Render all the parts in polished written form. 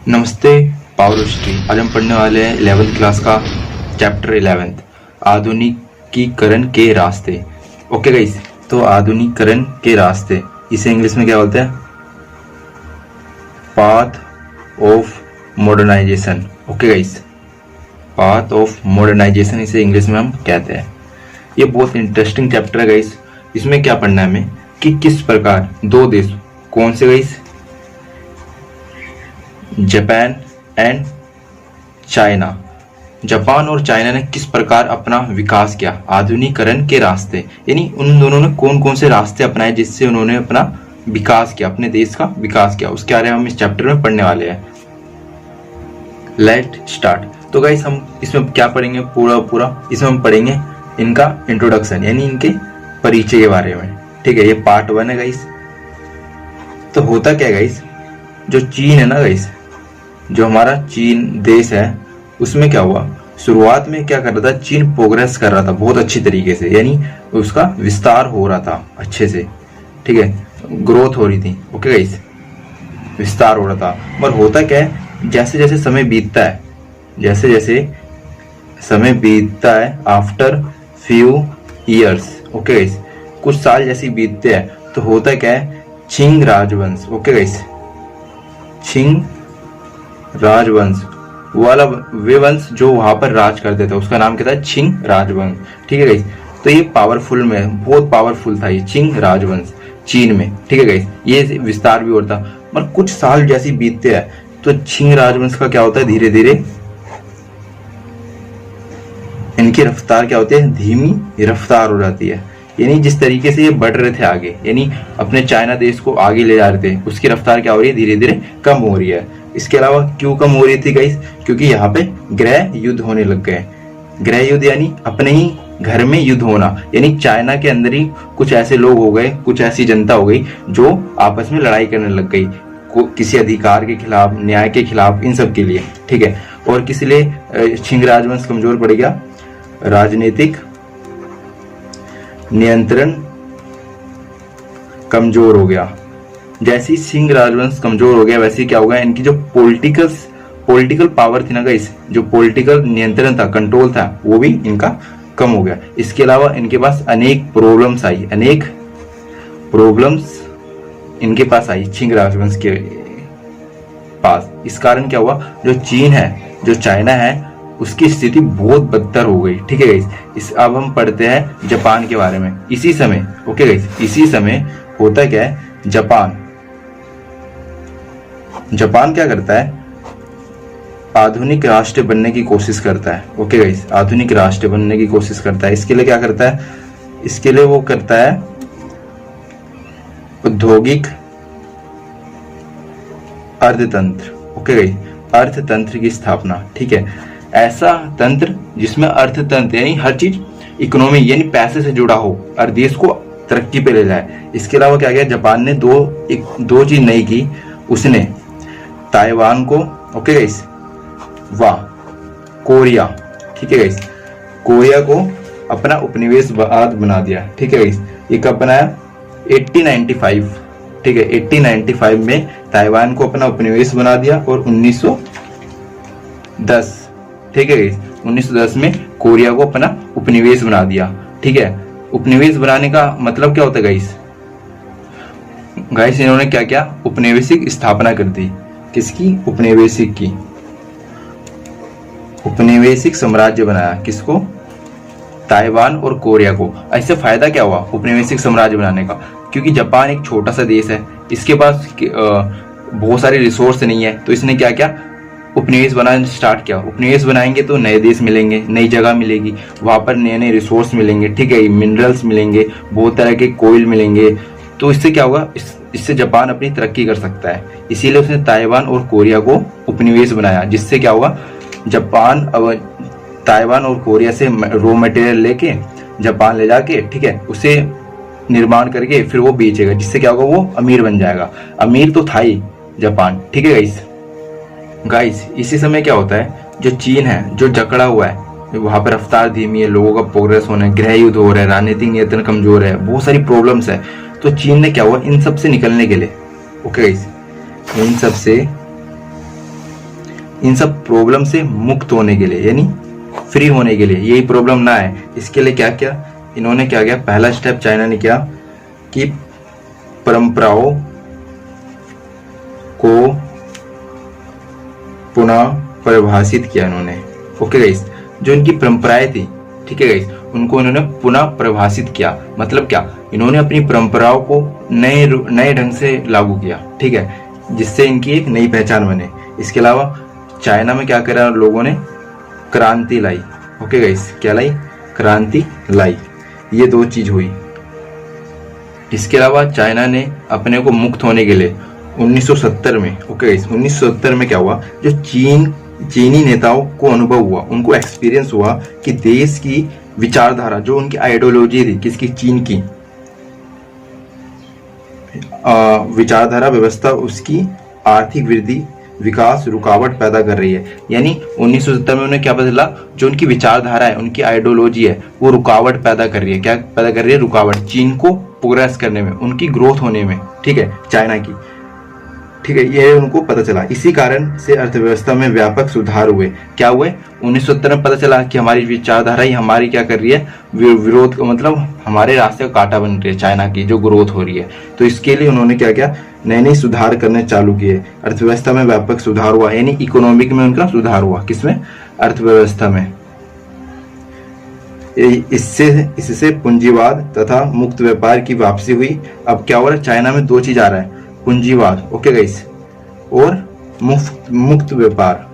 नमस्ते। Power history आज हम पढ़ने वाले हैं 11th क्लास का चैप्टर 11 आधुनिकीकरण के रास्ते। ओके गाइस, तो आधुनिकीकरण के रास्ते इसे इंग्लिश में क्या बोलते हैं? Path of modernisation. Okay guys, path of modernisation इसे इंग्लिश में हम कहते हैं। ये बहुत इंटरेस्टिंग चैप्टर है गाइस। इसमें क्या पढ़ना है हमें कि किस प्रकार दो देश, कौन से guys? Japan and China. Japan और चाइना ने किस प्रकार अपना विकास किया आधुनिकीकरण के रास्ते, यानी उन दोनों ने कौन कौन से रास्ते अपनाए जिससे उन्होंने अपना विकास किया, अपने देश का विकास किया, उसके बारे में हम इस चैप्टर में पढ़ने वाले हैं। Let start. तो गाइस हम इसमें क्या पढ़ेंगे? पूरा इसमें हम पढ़ेंगे इनका इंट्रोडक्शन, यानी इनके परिचय के बारे में। ठीक है, ये पार्ट 1 है गाइस। तो होता क्या है गाइस, जो चीन है ना गाइस, जो हमारा चीन देश है, उसमें क्या हुआ, शुरुआत में क्या कर रहा था, चीन प्रोग्रेस कर रहा था बहुत अच्छी तरीके से, यानी उसका विस्तार हो रहा था अच्छे से। ठीक है, ग्रोथ हो रही थी। ओके गाइस, विस्तार हो रहा था। पर होता क्या है, जैसे जैसे समय बीतता है, जैसे जैसे समय बीतता है, after few years, okay guys, कुछ साल जैसे बीतते हैं, तो होता क्या है, छिंग राजवंश, ओके गाइस, छिंग राजवंश वाला वे वंश जो वहां पर राज करते थे, उसका नाम क्या था? छिंग राजवंश। ठीक है गाइस, तो ये पावरफुल में बहुत पावरफुल था ये छिंग राजवंश चीन में। ठीक है गाइस, ये विस्तार भी होता, पर कुछ साल जैसे बीतते हैं तो छिंग राजवंश का क्या होता है, धीरे धीरे इनकी रफ्तार क्या होती है, धीमी रफ्तार हो जाती है। यानी जिस तरीके से ये बढ़ रहे थे आगे, यानी अपने चाइना देश को आगे ले जा रहे थे, उसकी रफ्तार क्या हो रही है, धीरे धीरे कम हो रही है। इसके अलावा क्यों कम हो रही थी गाइस? क्योंकि यहाँ पे गृह युद्ध होने लग गए। गृह युद्ध यानी अपने ही घर में युद्ध होना, यानी चाइना के अंदर ही कुछ ऐसे लोग हो गए, कुछ ऐसी जनता हो गई जो आपस में लड़ाई करने लग गई, किसी अधिकार के खिलाफ, न्याय के खिलाफ, इन सब के लिए। ठीक है, और किस लिए छिंग राजवंश कमजोर पड़ गया? राजनीतिक नियंत्रण कमजोर हो गया। जैसे ही सिंह राजवंश कमजोर हो गया, वैसे क्या हो गया, इनकी जो पॉलिटिकल पावर थी ना गाइस, जो पॉलिटिकल नियंत्रण था, कंट्रोल था, वो भी इनका कम हो गया। इसके अलावा इनके पास अनेक प्रॉब्लम्स इनके पास आई छिंग राजवंश के पास। इस कारण क्या हुआ, जो चीन है, जो चाइना है, उसकी स्थिति बहुत बदतर हो गई। ठीक है गाइस, अब हम पढ़ते हैं जापान के बारे में। इसी समय, ओके गाइस, इसी समय होता क्या है, जापान क्या करता है, आधुनिक राष्ट्र बनने की कोशिश करता है। ओके गाइस, आधुनिक राष्ट्र बनने की कोशिश करता है। इसके लिए क्या करता है, इसके लिए वो करता है औद्योगिक अर्थतंत्र। ओके गाइस, अर्थतंत्र की स्थापना। ठीक है, ऐसा तंत्र जिसमें अर्थतंत्र यानी हर चीज इकोनॉमी यानी पैसे से जुड़ा हो और देश को तरक्की पे ले जाए। इसके अलावा क्या किया, जापान ने दो चीज नहीं की। उसने ताइवान को, ओके गाइस, कोरिया, ठीक है गाइस, कोरिया को अपना उपनिवेशवाद बना दिया। ठीक है गाइस, ये कब बनाया? 1895। ठीक है, 1895 में ताइवान को अपना उपनिवेश बना दिया, और 1910, ठीक है गाइस, 1910 में कोरिया को अपना उपनिवेश बना दिया। ठीक है, उपनिवेश बनाने का मतलब क्या होता है गाइस? गाइस इन्होंने क्या किया, उपनिवेशिक स्थापना कर दी। किसकी? उपनिवेशिक की। उपनिवेशिक साम्राज्य बनाया। किसको? ताइवान और कोरिया को। ऐसे फायदा क्या हुआ उपनिवेशिक साम्राज्य बनाने का? क्योंकि जापान एक छोटा सा देश है, इसके पास बहुत सारे रिसोर्स नहीं है, तो इसने क्या किया, उपनिवेश बनाना स्टार्ट किया। उपनिवेश बनाएंगे तो नए देश मिलेंगे, नई जगह मिलेगी, वहां पर नए नए रिसोर्स मिलेंगे। ठीक है, मिनरल्स मिलेंगे, बहुत तरह के कोयल मिलेंगे, तो इससे क्या होगा, इससे जापान अपनी तरक्की कर सकता है। इसीलिए उसने ताइवान और कोरिया को उपनिवेश बनाया, जिससे क्या होगा, जापान अब ताइवान और कोरिया से रॉ मटेरियल लेके जापान ले जाके, ठीक है, उसे निर्माण करके फिर वो बेचेगा, जिससे क्या होगा, वो अमीर बन जाएगा। अमीर तो था ही जापान। ठीक है गाइस, इसी समय क्या होता है, जो चीन है, जो जकड़ा हुआ है, वहां पर रफ्तार धीमी है, लोगों का प्रोग्रेस होना है, गृह युद्ध हो रहा है, राजनीतिक नियंत्रण कमजोर है, बहुत सारी प्रॉब्लम्स है। तो चीन ने क्या हुआ, इन सब से निकलने के लिए, ओके गाइस, इन सब से इन सब प्रॉब्लम से मुक्त होने के लिए, यानी फ्री होने के लिए, यही प्रॉब्लम ना आए, इसके लिए क्या किया इन्होंने, क्या किया, पहला स्टेप चाइना ने किया कि परंपराओं को पुनः परिभाषित किया इन्होंने। ओके गाइस, जो इनकी परंपराएं थी, ठीक है गाइस, उनको इन्होंने पुनः परिभाषित किया। मतलब क्या, इन्होंने अपनी परंपराओं को नए ढंग से लागू किया, ठीक है, जिससे इनकी एक नई पहचान बने। इसके अलावा चाइना में क्या करा लोगों ने, क्रांति लाई। ओके गाइस, क्या लाई, क्रांति लाई। ये दो चीज हुई। इसके अलावा चाइना ने अपने को मुक्त होने के लिए 1970 में, ओके गाइस, 1970 में क्या हुआ, जो चीनी नेताओं को अनुभव हुआ, उनको एक्सपीरियंस हुआ कि देश की विचारधारा, जो उनकी आइडियोलॉजी थी, किसकी, चीन की विचारधारा व्यवस्था, उसकी आर्थिक वृद्धि विकास रुकावट पैदा कर रही है। यानी 1970 में उन्हें क्या पता चला, जो उनकी विचारधारा है, उनकी आइडियोलॉजी है, वो रुकावट पैदा कर रही है। क्या पैदा कर रही है, रुकावट, चीन को प्रोग्रेस करने में, उनकी ग्रोथ होने में, ठीक है, चाइना की, ठीक है, ये उनको पता चला। इसी कारण से अर्थव्यवस्था में व्यापक सुधार हुए। क्या हुए, 1970 में पता चला कि हमारी विचारधारा ही हमारी क्या कर रही है, विरोध, मतलब हमारे रास्ते का कांटा बन रही है चाइना की जो ग्रोथ हो रही है। तो इसके लिए उन्होंने क्या किया, नए सुधार करने चालू किए। अर्थव्यवस्था में व्यापक सुधार हुआ, यानी इकोनॉमिक में उनका सुधार हुआ। किसमें, अर्थव्यवस्था में। इससे पूंजीवाद तथा मुक्त व्यापार की वापसी हुई। अब क्या हो रहा है, चाइना में दो चीज आ रहा है, पूंजीवाद, ओके गाइस, और मुक्त व्यापार,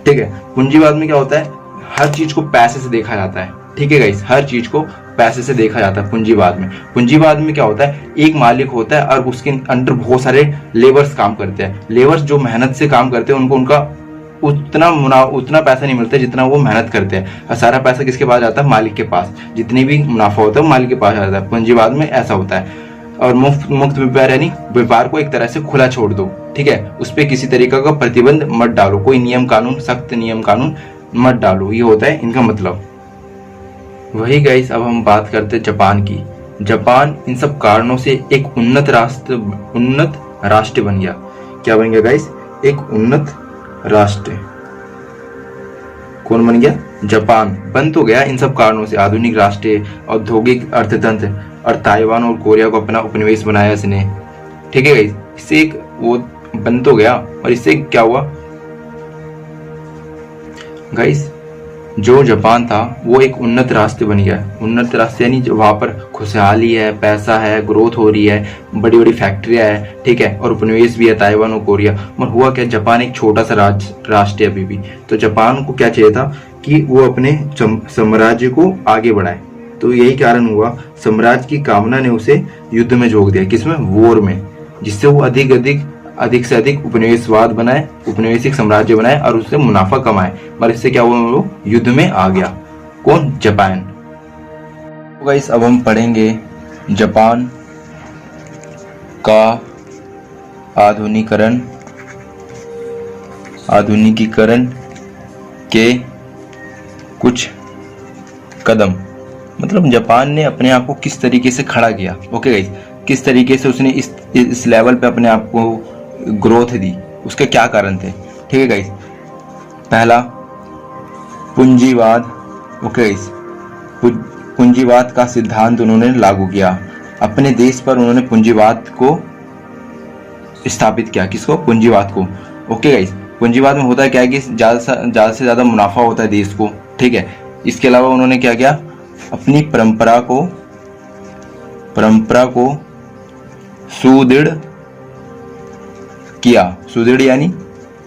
ठीक है। पूंजीवाद में क्या होता है, हर चीज को पैसे से देखा जाता है, ठीक है गाइस, हर चीज को पैसे से देखा जाता है पूंजीवाद में। पूंजीवाद में क्या होता है, एक मालिक होता है और उसके अंडर बहुत सारे लेबर्स काम करते हैं। लेबर्स जो मेहनत से काम करते हैं, उनका उतना पैसा नहीं मिलता जितना वो मेहनत करते हैं, और सारा पैसा किसके पास जाता है, मालिक के पास। जितनी भी मुनाफा होता है मालिक के पास जाता है। पूंजीवाद में ऐसा होता है। और मुक्त व्यापार, यानी व्यापार को एक तरह से खुला छोड़ दो, ठीक है, उस पर किसी तरीके का प्रतिबंध मत डालो, कोई नियम कानून, सख्त नियम कानून मत डालो, ये होता है इनका मतलब। वही गाइस, अब हम बात करते हैं जापान की। जापान इन सब कारणों से एक उन्नत राष्ट्र बन गया। क्या बन गया गाइस, एक उन्नत राष्ट्र। कौन बन गया, जापान बन तो गया इन सब कारणों से, आधुनिक राष्ट्र, औद्योगिक अर्थतंत्र, और ताइवान और कोरिया को अपना उपनिवेश बनाया इसने, ठीक है गाइस। इससे एक वो बन तो गया, और इससे क्या हुआ गाइस, जो जापान था वो एक उन्नत राष्ट्र बन गया। उन्नत राष्ट्र यानी वहां पर खुशहाली है, पैसा है, ग्रोथ हो रही है, बड़ी बड़ी फैक्ट्रियां है, ठीक है, और उपनिवेश भी है ताइवान और कोरिया। मगर हुआ क्या, जापान एक छोटा सा राष्ट्र है अभी भी। तो जापान को क्या चाहिए था कि वो अपने साम्राज्य को आगे बढ़ाए। तो यही कारण हुआ, साम्राज्य की कामना ने उसे युद्ध में झोंक दिया। किसमें, वॉर में, जिससे वो अधिक से अधिक उपनिवेशवाद बनाए, उपनिवेशिक साम्राज्य बनाए और उससे मुनाफा कमाए। पर इससे क्या हुआ, वो युद्ध में आ गया। कौन, जापान। तो गाइस, अब हम पढ़ेंगे जापान का आधुनिकीकरण के कुछ कदम। मतलब जापान ने अपने आप को किस तरीके से खड़ा किया, ओके गाइस, किस तरीके से उसने इस लेवल पे अपने आप को ग्रोथ दी, उसके क्या कारण थे, ठीक है गाइस। पहला, पूंजीवाद, ओके गाइस, पूंजीवाद का सिद्धांत उन्होंने लागू किया। अपने देश पर उन्होंने पूंजीवाद को स्थापित किया। किसको, पूंजीवाद को, ओके गाइस। पूंजीवाद में होता है क्या है कि ज्यादा से ज्यादा मुनाफा होता है देश को, ठीक है। इसके अलावा उन्होंने क्या किया, अपनी परंपरा को सुदृढ़ किया। सुदृढ़ यानी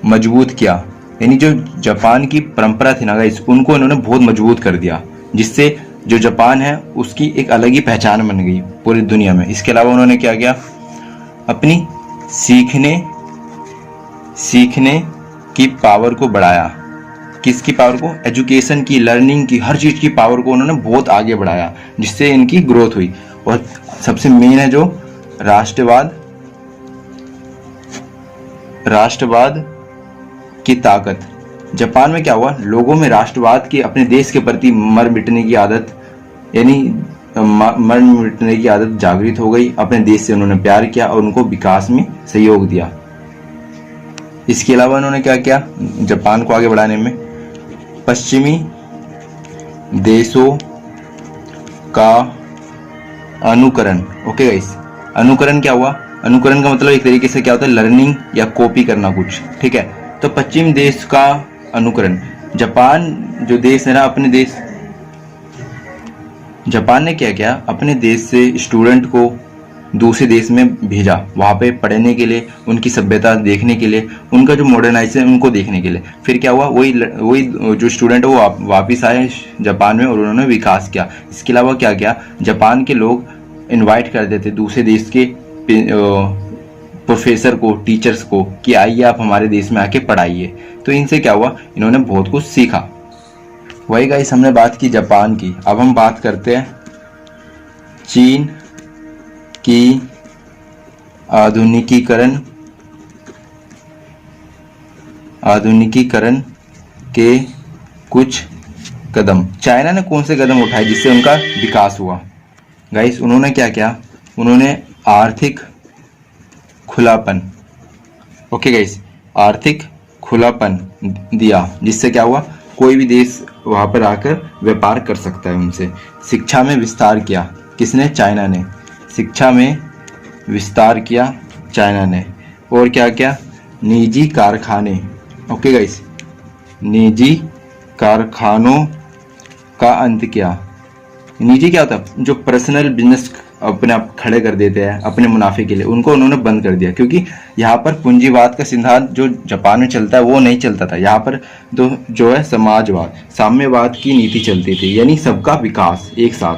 मजबूत किया, यानी जो जापान की परंपरा थी ना गाइस, उनको इन्होंने बहुत मजबूत कर दिया, जिससे जो जापान है उसकी एक अलग ही पहचान बन गई पूरी दुनिया में। इसके अलावा उन्होंने क्या किया, अपनी सीखने की पावर को बढ़ाया। किसकी पावर को, एजुकेशन की, लर्निंग की, हर चीज की पावर को उन्होंने बहुत आगे बढ़ाया, जिससे इनकी ग्रोथ हुई। और सबसे मेन है जो राष्ट्रवाद की ताकत। जापान में क्या हुआ, लोगों में राष्ट्रवाद की, अपने देश के प्रति मर मिटने की आदत, यानी मर मिटने की आदत जागृत हो गई। अपने देश से उन्होंने प्यार किया और उनको विकास में सहयोग दिया। इसके अलावा उन्होंने क्या किया जापान को आगे बढ़ाने में, पश्चिमी देशों का अनुकरण। ओके गाइस, अनुकरण क्या हुआ? अनुकरण का मतलब एक तरीके से क्या होता है, लर्निंग या कॉपी करना कुछ, ठीक है। तो पश्चिम देश का अनुकरण, जापान जो देश है ना, अपने देश, जापान ने क्या किया, अपने देश से स्टूडेंट को दूसरे देश में भेजा, वहाँ पे पढ़ने के लिए, उनकी सभ्यता देखने के लिए, उनका जो मॉडर्नाइजेशन उनको देखने के लिए। फिर क्या हुआ, वही जो स्टूडेंट है वो वापस आए जापान में और उन्होंने विकास किया। इसके अलावा क्या किया, जापान के लोग इनवाइट कर देते दूसरे देश के प्रोफेसर को, टीचर्स को कि आइए आप हमारे देश में आके पढ़ाइए। तो इनसे क्या हुआ, इन्होंने बहुत कुछ सीखा। वही गाइस हमने बात की जापान की। अब हम बात करते हैं चीन की आधुनिकीकरण के कुछ कदम। चाइना ने कौन से कदम उठाए जिससे उनका विकास हुआ? गाइस उन्होंने क्या किया, उन्होंने आर्थिक खुलापन, ओके गाइस, आर्थिक खुलापन दिया, जिससे क्या हुआ, कोई भी देश वहाँ पर आकर व्यापार कर सकता है उनसे। शिक्षा में विस्तार किया, किसने? चाइना ने। शिक्षा में विस्तार किया चाइना ने। और क्या क्या? निजी कारखाने, ओके गाइस, निजी कारखानों का अंत किया। निजी क्या होता है, जो पर्सनल बिजनेस अपने आप खड़े कर देते हैं अपने मुनाफे के लिए, उनको उन्होंने बंद कर दिया, क्योंकि यहाँ पर पूंजीवाद का सिद्धांत जो जापान में चलता है वो नहीं चलता था। यहाँ पर जो है समाजवाद, साम्यवाद की नीति चलती थी, यानी सबका विकास एक साथ।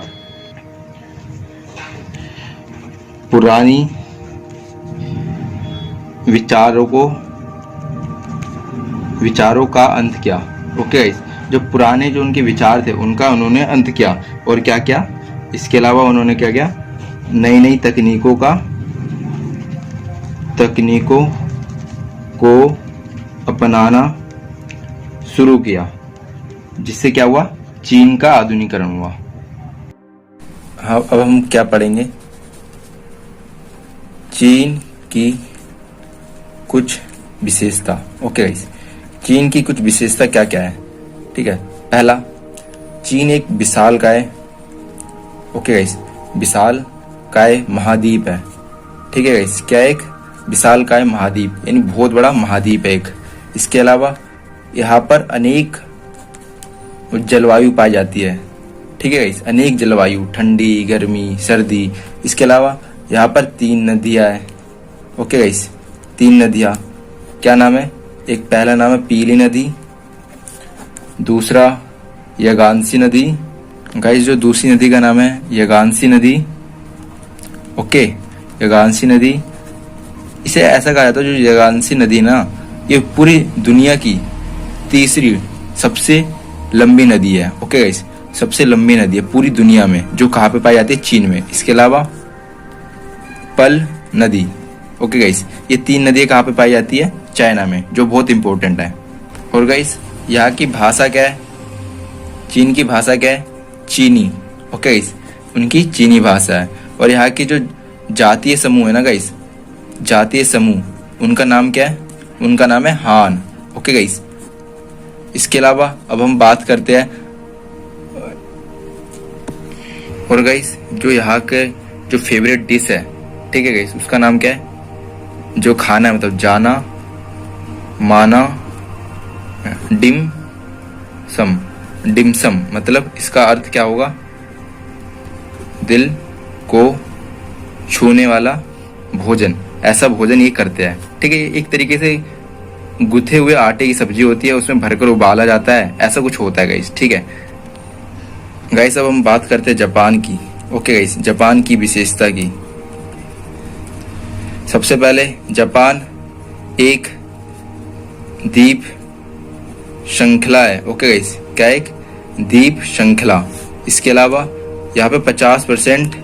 पुरानी विचारों का अंत किया, ओके गाइस, जो पुराने जो उनके विचार थे उनका उन्होंने अंत किया। और क्या क्या? इसके अलावा उन्होंने क्या किया, नई नई तकनीकों को अपनाना शुरू किया, जिससे क्या हुआ, चीन का आधुनिकीकरण हुआ। हाँ, अब हम क्या पढ़ेंगे, चीन की कुछ विशेषता। ओके गाइस, चीन की कुछ विशेषता क्या क्या है, ठीक है। पहला, चीन एक विशालकाय, ओके गाइस, विशालकाय महाद्वीप है, ठीक है गाइस। क्या? एक विशालकाय महाद्वीप, यानी बहुत बड़ा महाद्वीप है एक। इसके अलावा यहाँ पर अनेक जलवायु पाई जाती है, ठीक है गाइस, अनेक जलवायु, ठंडी, गर्मी, सर्दी। इसके अलावा यहाँ पर 3 नदियाँ हैं, ओके गाइस, 3 नदियाँ। क्या नाम है? एक पहला नाम है पीली नदी, दूसरा यागांसी नदी। गाइस जो दूसरी नदी का नाम है यागांसी नदी, ओके, यागांसी नदी। इसे ऐसा कहा जाता है, जो यागांसी नदी ना, ये पूरी दुनिया की तीसरी सबसे लंबी नदी है, ओके गाइस, सबसे लंबी नदी है पूरी दुनिया में, जो कहाँ पे पाई जाती है? चीन में। इसके अलावा पल नदी, ओके गाइस, ये 3 नदियाँ कहाँ पे पाई जाती है? चाइना में, जो बहुत इंपॉर्टेंट है। और गाइस यहाँ की भाषा क्या है? चीन की भाषा क्या है? चीनी, ओके गाइस, उनकी चीनी भाषा है। और यहाँ की जो जातीय समूह है ना गाइस, जातीय समूह, उनका नाम क्या है? उनका नाम है हान, ओके गाइस। इसके अलावा अब हम बात करते हैं, और गाइस जो यहाँ के जो फेवरेट डिश है, ठीक है गाइस, उसका नाम क्या है? जो खाना है, मतलब जाना माना डिमसम, मतलब इसका अर्थ क्या होगा? दिल को छूने वाला भोजन। ऐसा भोजन ये करते हैं, ठीक है। एक तरीके से गुथे हुए आटे की सब्जी होती है, उसमें भरकर उबाला जाता है, ऐसा कुछ होता है गाइस, ठीक है गाइस। अब हम बात करते हैं जापान की, ओके गाइस, जापान की विशेषता की। सबसे पहले जापान एक द्वीप श्रृंखला है, ओके गाइस, क्या? एक द्वीप श्रृंखला। इसके अलावा यहाँ पे 50%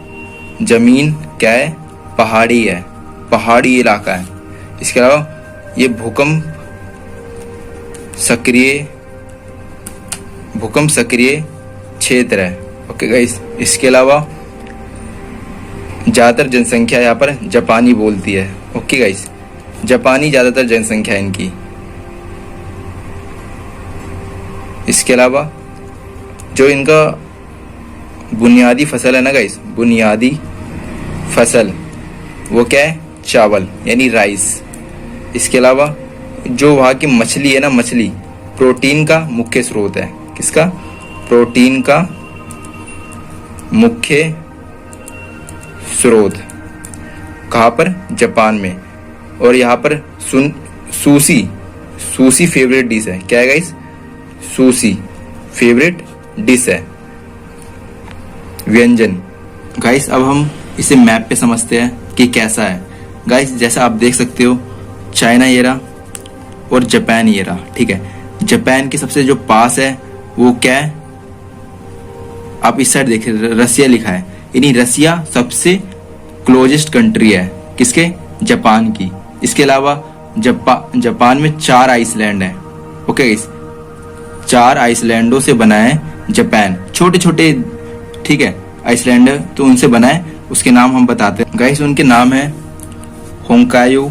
जमीन क्या है? पहाड़ी है, पहाड़ी इलाका है। इसके अलावा ये भूकंप सक्रिय क्षेत्र है, ओके गाइस। इसके अलावा ज़्यादातर जनसंख्या यहाँ पर जापानी बोलती है, ओके गाइस। जापानी ज़्यादातर जनसंख्या है इनकी। इसके अलावा जो इनका बुनियादी फसल है ना गाइस, बुनियादी फसल वो क्या है, चावल यानी राइस। इसके अलावा जो वहाँ की मछली है ना, मछली प्रोटीन का मुख्य स्रोत है। किसका? प्रोटीन का मुख्य स्रोत। कहाँ पर? जापान में। और यहाँ पर सूशी फेवरेट डिश है। क्या है गाइस? सूशी फेवरेट डिश है, व्यंजन। गाइस अब हम इसे मैप पे समझते हैं कि कैसा है। गाइस जैसा आप देख सकते हो, चाइना ये रहा और जापान ये रहा, ठीक है। जापान के सबसे जो पास है वो क्या है, आप इस साइड देखिए, रसिया लिखा है, यानी रसिया सबसे क्लोजेस्ट कंट्री है किसके? जापान की। इसके अलावा जापान में 4 आइसलैंड है। ओके गाइस, 4 आइसलैंडों से बना है जापान, छोटे छोटे, ठीक है, आइसलैंड तो उनसे बना है। उसके नाम हम बताते हैं गाइस। उनके नाम है होंकायो,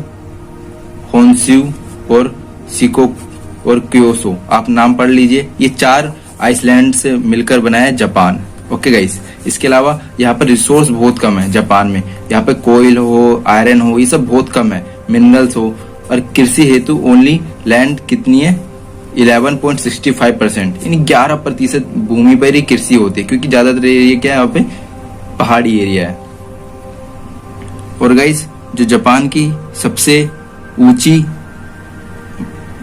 होन्शु और शिकोकू और क्योसो। आप नाम पढ़ लीजिए। ये 4 आइसलैंड से मिलकर बना है जापान। ओके गाइस, इसके अलावा यहाँ पर रिसोर्स बहुत कम है जापान में। यहाँ पे कोयल हो, आयरन हो, ये सब बहुत कम है, मिनरल्स हो। और कृषि हेतु ओनली लैंड कितनी है? 11.65%, यानी 11% भूमि पर ही कृषि होती है, क्योंकि ज्यादातर एरिया क्या है, यहाँ पे पहाड़ी एरिया है। और गाइस जो जापान की सबसे ऊंची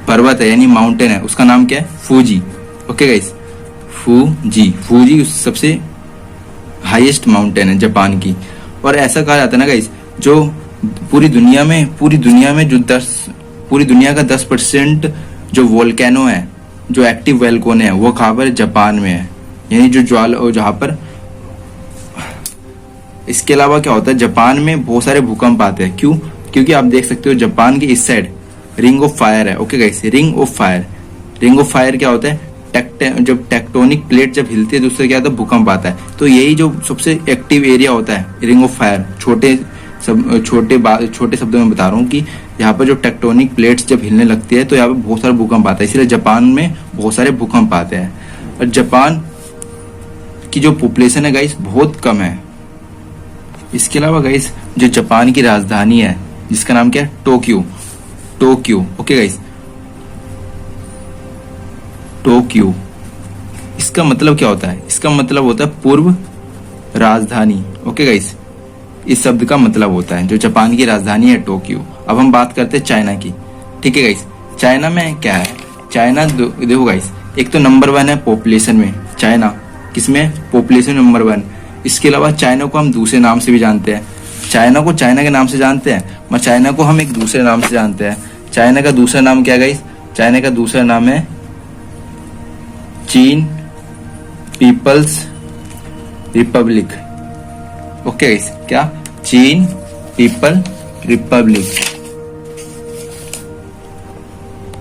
पर्वत है यानी माउंटेन है, उसका नाम क्या है? फूजी। ओके गाइस, फूजी सबसे हाईएस्ट माउंटेन है जापान की। और ऐसा कहा जाता है ना गाइस, जो पूरी दुनिया में जो पूरी दुनिया का 10% जो वोल्केनो है, जो एक्टिव वोल्केनो है, वो कहाँ पर? जापान में है, यानी जो जहाँ पर। इसके अलावा क्या होता है, जापान में बहुत सारे भूकंप आते हैं। क्यों? क्योंकि आप देख सकते हो जापान के इस साइड रिंग ऑफ फायर है। Okay guys, ring of fire क्या होता है? जब टेक्टोनिक प्लेट जब हिलती है तो उससे क्या होता है? भूकंप आता है। तो यही जो सबसे एक्टिव एरिया होता है, रिंग ऑफ फायर। छोटे शब्दों में बता रहा हूँ कि यहाँ पर जो टेक्टोनिक प्लेट्स जब हिलने लगती है तो यहाँ पर बहुत सारा भूकंप आता है, इसलिए जापान में बहुत सारे भूकंप आते हैं। और जापान की जो पॉपुलेशन है गाइस बहुत कम है। इसके अलावा गाइस जो जापान की राजधानी है, जिसका नाम क्या है? टोक्यो। Okay guys, Tokyo. इसका मतलब क्या होता है? इसका मतलब होता है पूर्व राजधानी। ओके गाइस, इस शब्द का मतलब होता है जो जापान की राजधानी है टोक्यो। अब हम बात करते हैं चाइना की, ठीक है गाइस। चाइना में क्या है? चाइना देखो गाइस, एक तो नंबर 1 है पॉपुलेशन में चाइना। किसमें? Population number 1। इसके अलावा चाइना को हम दूसरे नाम से भी जानते हैं। चाइना को चाइना के नाम से जानते हैं, मगर चाइना को हम एक दूसरे नाम से जानते हैं। चाइना का दूसरा नाम क्या गाइस? चाइना का दूसरा नाम है चीन पीपल्स रिपब्लिक। ओके गाइस, क्या? चीन पीपल रिपब्लिक।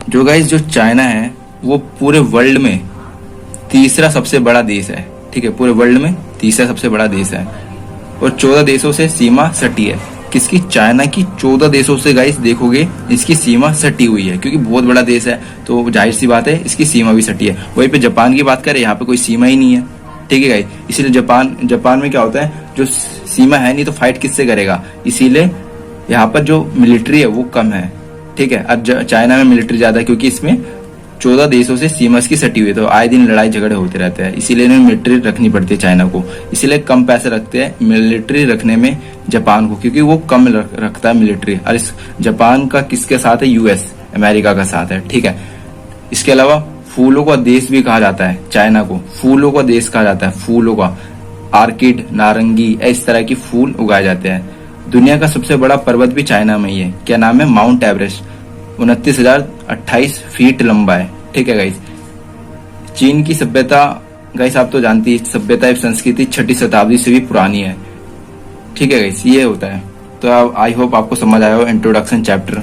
जो गाइस जो चाइना है वो पूरे वर्ल्ड में तीसरा सबसे बड़ा देश है, ठीक है, पूरे वर्ल्ड में तीसरा सबसे बड़ा देश है। और 14 देशों से सीमा सटी है। किसकी? चाइना की 14 देशों से गाइस देखोगे इसकी सीमा सटी हुई है, क्योंकि बहुत बड़ा देश है तो जाहिर सी बात है इसकी सीमा भी सटी है। वहीं पे जापान की बात करें, यहाँ पे कोई सीमा ही नहीं है, ठीक है गाइस। इसीलिए जापान में क्या होता है, जो सीमा है नहीं तो फाइट किससे करेगा, इसीलिए यहाँ पर जो मिलिट्री है वो कम है, ठीक है। अब चाइना में मिलिट्री ज्यादा है क्योंकि इसमें 14 देशों से सीमा इसकी सटी हुई है, तो आए दिन लड़ाई झगड़े होते रहते हैं, इसीलिए इन्हें मिलिट्री रखनी पड़ती है चाइना को। इसीलिए कम पैसे रखते हैं मिलिट्री रखने में जापान को, क्योंकि वो कम रखता है मिलिट्री। और इस जापान का किसके साथ है? यूएस, अमेरिका का साथ है, ठीक है। इसके अलावा फूलों का देश भी कहा जाता है चाइना को, फूलों का देश कहा जाता है। फूलों का आर्किड, नारंगी, इस तरह की फूल उगाए जाते हैं। दुनिया का सबसे बड़ा पर्वत भी चाइना में ही है। क्या नाम है? Mount Everest. 29,028 फीट लंबा है, ठीक है गाइस। चीन की सभ्यता गाइस आप तो जानती है, सभ्यता एवं संस्कृति 6वीं शताब्दी से भी पुरानी है, ठीक है गाइस। ये होता है। तो आई होप आपको समझ आया हो इंट्रोडक्शन चैप्टर।